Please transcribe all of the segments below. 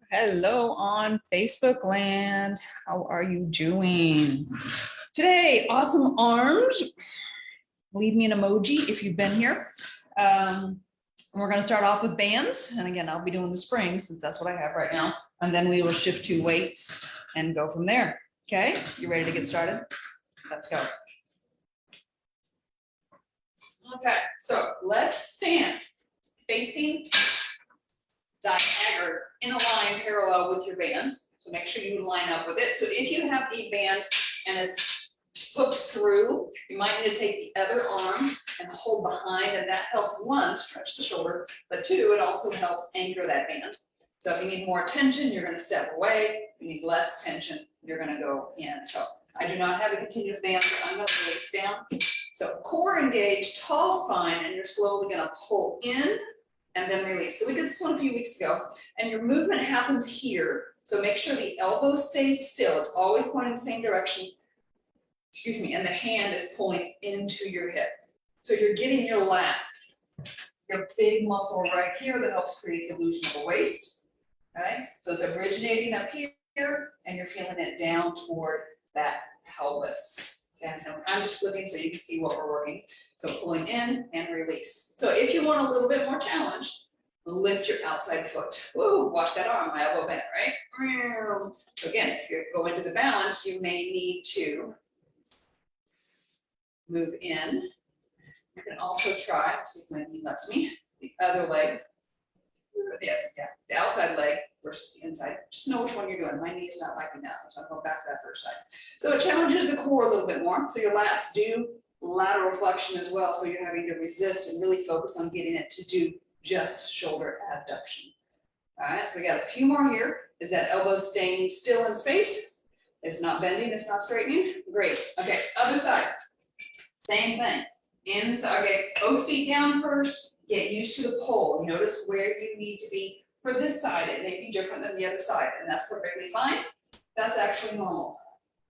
Hello on Facebook land. How are you doing? Today, awesome arms. Leave me an emoji if you've been here. We're going to start off with bands. And again, I'll be doing the spring since that's what I have right now. And then we will shift to weights and go from there. Okay, you ready to get started? Let's go. Okay, so let's stand facing diagonal in a line parallel with your band. So make sure you line up with it. So if you have a band and it's hooked through, you might need to take the other arm and hold behind, and that helps, one, stretch the shoulder, but two, it also helps anchor that band. So if you need more tension, you're going to step away. If you need less tension, you're going to go in. So I do not have a continuous band, so I'm going to release down. So core engaged, tall spine, and you're slowly going to pull in and then release. So we did this one a few weeks ago, and your movement happens here. So make sure the elbow stays still. It's always pointing the same direction. Excuse me, and the hand is pulling into your hip. So you're getting your lat, your big muscle right here that helps create the illusion of a waist. Okay, so it's originating up here, and you're feeling it down toward that pelvis. And I'm just flipping so you can see what we're working. So pulling in and release. So if you want a little bit more challenge, lift your outside foot. Woo, watch that arm, my elbow bent, right? So again, if you go into the balance, you may need to move in. You can also try, let's see if my knee lets me, the other leg. The outside leg versus the inside. Just know which one you're doing. My knee is not liking that, so I'll go back to that first side. So it challenges the core a little bit more. So your lats do lateral flexion as well. So you're having to resist and really focus on getting it to do just shoulder abduction. All right, so we got a few more here. Is that elbow staying still in space? It's not bending, it's not straightening. Great. Okay, other side. Same thing. Inside. Okay, both feet down first. Get used to the pole. Notice where you need to be. For this side, it may be different than the other side, and that's perfectly fine. That's actually normal.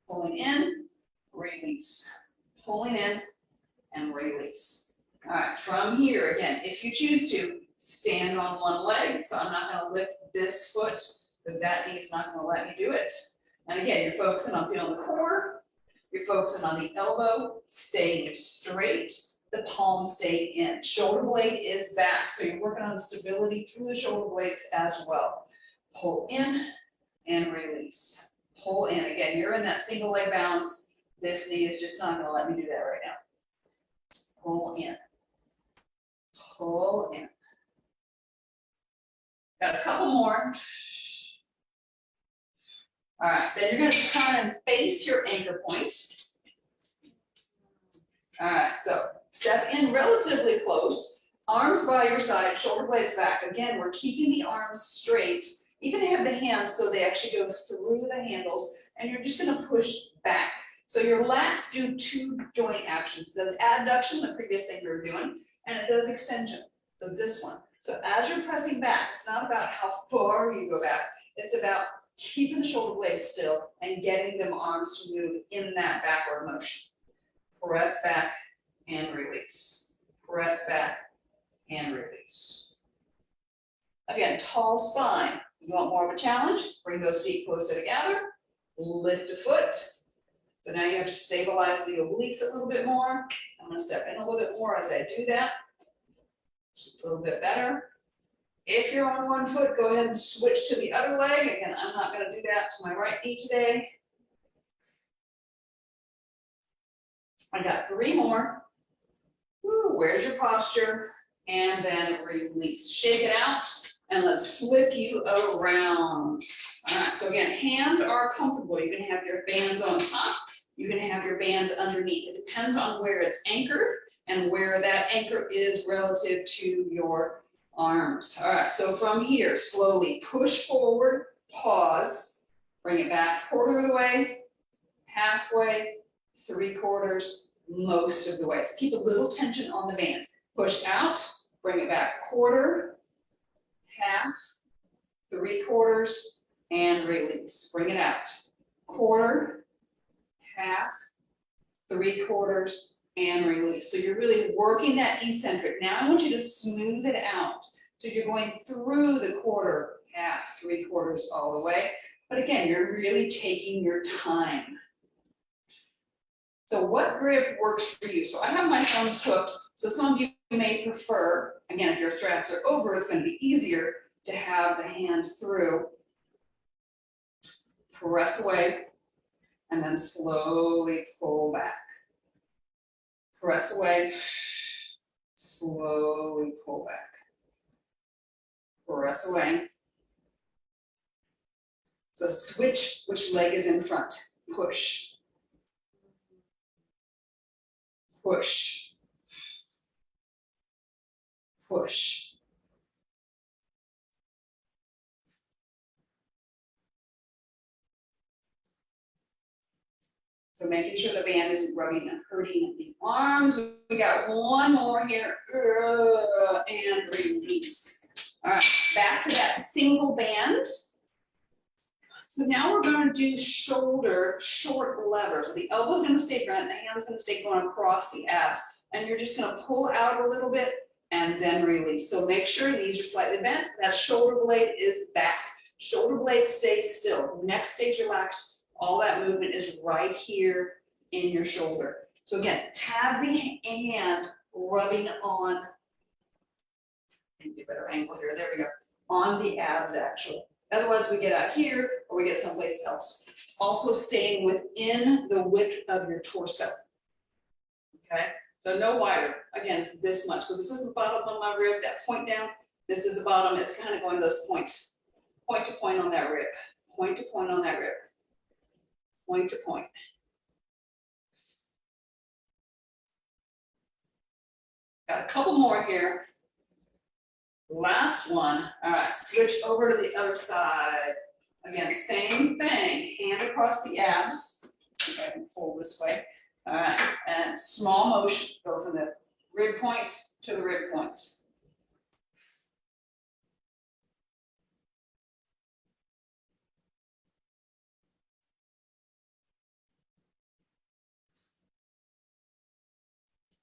Pulling in, release. Pulling in and release. All right, from here, again, if you choose to, stand on one leg. So I'm not going to lift this foot because that knee is not going to let me do it. And again, you're focusing on feeling the core. You're focusing on the elbow, staying straight. The palm stay in. Shoulder blade is back, so you're working on stability through the shoulder blades as well. Pull in and release. Pull in. Again, you're in that single leg balance. This knee is just not going to let me do that right now. Pull in. Pull in. Got a couple more. All right, then you're going to turn and face your anchor point. All right, so step in relatively close, arms by your side, shoulder blades back. Again, we're keeping the arms straight. Even have the hands so they actually go through the handles, and you're just going to push back. So your lats do two joint actions. It does abduction, the previous thing we were doing, and it does extension, so this one. So as you're pressing back, it's not about how far you go back. It's about keeping the shoulder blades still and getting them arms to move in that backward motion. Press back and release. Press back and release. Again, tall spine. You want more of a challenge? Bring those feet closer together. Lift a foot. So now you have to stabilize the obliques a little bit more. I'm going to step in a little bit more as I do that. Just a little bit better. If you're on one foot, go ahead and switch to the other leg. Again, I'm not going to do that to my right knee today. I got three more. Woo, where's your posture? And then release. Shake it out, and let's flip you around. All right, so again, hands are comfortable. You can have your bands on top. You can have your bands underneath. It depends on where it's anchored and where that anchor is relative to your arms. All right, so from here, slowly push forward, pause, bring it back quarter of the way, halfway, 3/4, most of the way. So keep a little tension on the band. Push out, bring it back quarter, half, 3/4, and release. Bring it out. Quarter, half, 3/4, and release. So you're really working that eccentric. Now I want you to smooth it out. So you're going through the quarter, half, 3/4 all the way. But again, you're really taking your time. So what grip works for you? So I have my thumbs hooked. So some of you may prefer, again, if your straps are over, it's going to be easier to have the hand through. Press away and then slowly pull back. Press away, slowly pull back. Press away. So switch which leg is in front. Push. Push. Push. So making sure the band isn't rubbing and hurting the arms. We got one more here, and release. All right, back to that single band. So now we're going to do shoulder short levers. So the elbow's going to stay bent, the hand's going to stay going across the abs, and you're just going to pull out a little bit and then release. So make sure knees are slightly bent. That shoulder blade is back. Shoulder blade stays still. Neck stays relaxed. All that movement is right here in your shoulder. So again, have the hand rubbing on, maybe a better angle here, there we go, on the abs actually. Otherwise we get out here or we get someplace else. Also staying within the width of your torso. Okay, so no wider, again, it's this much. So this is the bottom of my rib, that point down, this is the bottom, it's kind of going those points. Point to point on that rib, point to point on that rib. Point to point. Got a couple more here. Last one. All right, switch over to the other side. Again, same thing. Hand across the abs. See if I can pull this way. All right, and small motion. Go from the rib point to the rib point.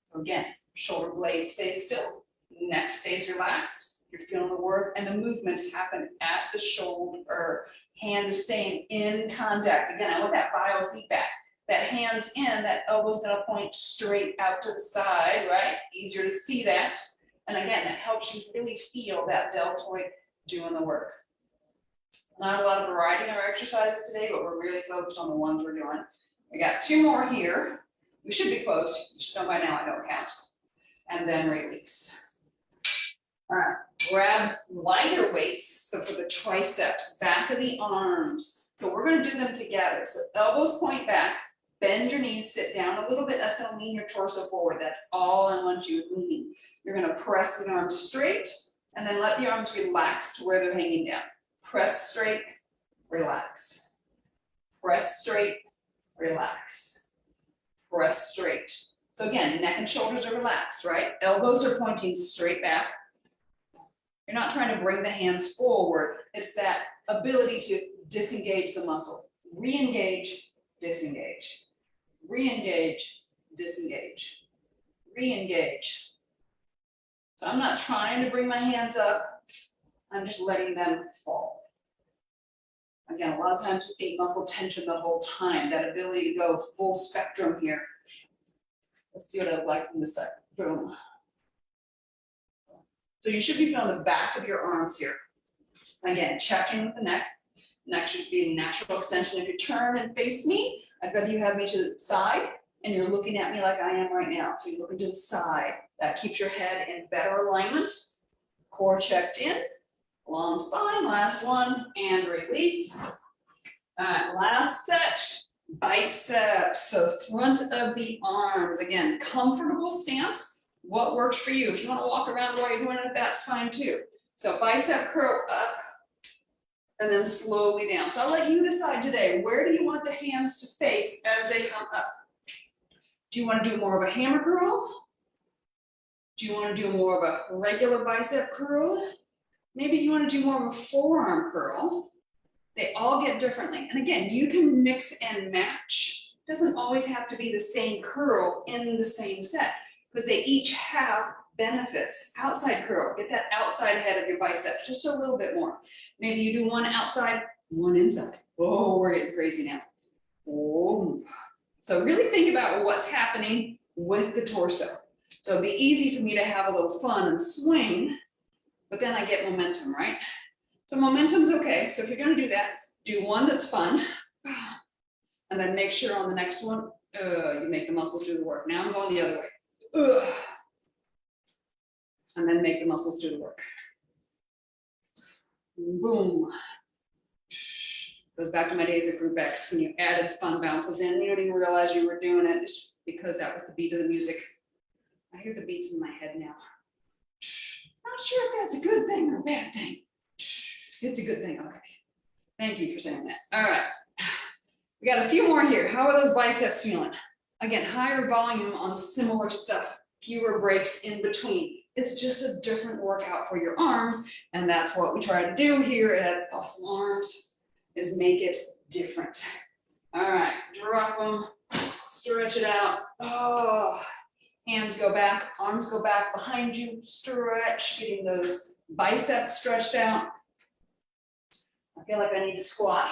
So again, shoulder blade stays still, neck stays relaxed. You're feeling the work and the movements happen at the shoulder. Hand is staying in contact. Again, I want that biofeedback. That hand's in, that elbow's gonna point straight out to the side, right? Easier to see that. And again, that helps you really feel that deltoid doing the work. Not a lot of variety in our exercises today, but we're really focused on the ones we're doing. We got two more here. We should be close. You should know by now I don't count. And then release. All right, grab lighter weights. So for the triceps, back of the arms. So we're going to do them together. So elbows point back, bend your knees, sit down a little bit. That's going to lean your torso forward. That's all I want you leaning. You're going to press the arms straight and then let the arms relax to where they're hanging down. Press straight, relax. Press straight, relax. Press straight. So again, neck and shoulders are relaxed, right? Elbows are pointing straight back. You're not trying to bring the hands forward. It's that ability to disengage the muscle. Re-engage, disengage. Re-engage, disengage. Re-engage. So I'm not trying to bring my hands up. I'm just letting them fall. Again, a lot of times we think muscle tension the whole time, that ability to go full spectrum here. Let's see what I'd like in this side. Boom. So you should be feeling the back of your arms here. Again, checking with the neck. Neck should be a natural extension. If you turn and face me, I'd rather you have me to the side and you're looking at me like I am right now. So you're looking to the side. That keeps your head in better alignment. Core checked in. Long spine, last one, and release. All right, last set, biceps. So front of the arms. Again, comfortable stance. What works for you? If you want to walk around while you're doing it, that's fine too. So bicep curl up and then slowly down. So I'll let you decide today, where do you want the hands to face as they come up? Do you want to do more of a hammer curl? Do you want to do more of a regular bicep curl? Maybe you want to do more of a forearm curl. They all get differently. And again, you can mix and match. It doesn't always have to be the same curl in the same set because they each have benefits. Outside curl, get that outside head of your biceps just a little bit more. Maybe you do one outside, one inside. Oh, we're getting crazy now. Oh. So really think about what's happening with the torso. So it'd be easy for me to have a little fun and swing, but then I get momentum, right? So momentum's okay. So if you're gonna do that, do one that's fun, and then make sure on the next one, you make the muscles do the work. Now I'm going the other way. And then make the muscles do the work. Boom. Goes back to my days at Group X when you added fun bounces in. You don't even realize you were doing it just because that was the beat of the music. I hear the beats in my head now. Not sure if that's a good thing or a bad thing. It's a good thing, okay. Thank you for saying that. All right, we got a few more here. How are those biceps feeling? Again, higher volume on similar stuff, fewer breaks in between. It's just a different workout for your arms, and that's what we try to do here at Awesome Arms, is make it different. All right, drop them, stretch it out. Oh, hands go back, arms go back behind you, stretch, getting those biceps stretched out. I feel like I need to squat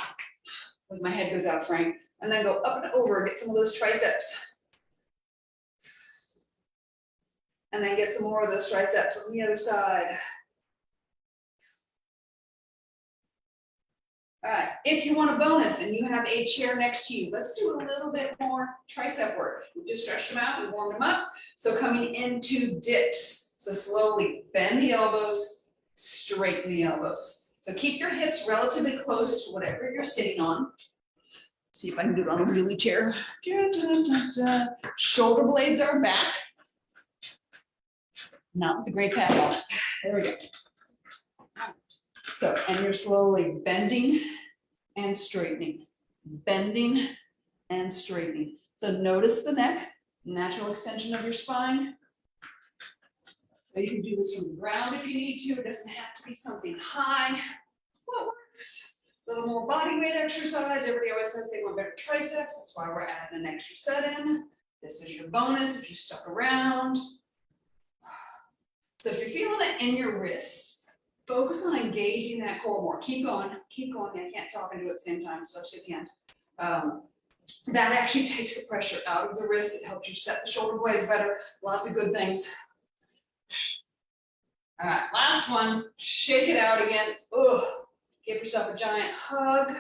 because my head goes out, Frank, and then go up and over, get some of those triceps. And then get some more of those triceps on the other side. All right, if you want a bonus and you have a chair next to you, let's do a little bit more tricep work. We just stretched them out, we warmed them up. So coming into dips, so slowly bend the elbows, straighten the elbows. So keep your hips relatively close to whatever you're sitting on. See if I can do it on a wheelie chair. Shoulder blades are back. Not with the gray pad on it. There we go. So, and you're slowly bending and straightening, bending and straightening. So notice the neck, natural extension of your spine. So you can do this from the ground if you need to. It doesn't have to be something high. What works? A little more body weight exercise. Everybody always says they want better triceps. That's why we're adding an extra set in. This is your bonus if you stuck around. So if you're feeling it in your wrists, focus on engaging that core more. Keep going, keep going. I can't talk and do it at the same time, especially at the end. That actually takes the pressure out of the wrist. It helps you set the shoulder blades better. Lots of good things. All right, last one. Shake it out again. Ugh. Give yourself a giant hug.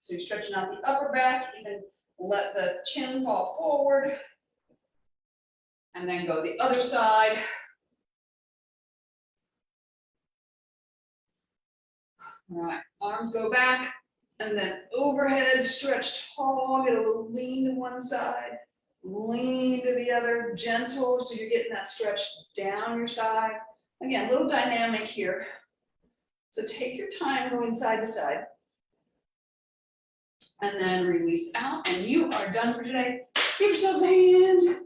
So you're stretching out the upper back. Even let the chin fall forward. And then go the other side. All right, arms go back, and then overhead, stretch tall, get a little lean to one side, lean to the other, gentle, so you're getting that stretch down your side. Again, a little dynamic here. So take your time going side to side. And then release out, and you are done for today. Give yourselves a hand.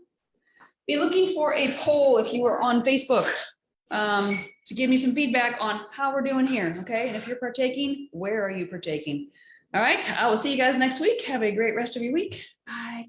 Be looking for a poll if you are on Facebook. To give me some feedback on how we're doing here, okay? And if you're partaking, where are you partaking? All right, I will see you guys next week. Have a great rest of your week. Bye.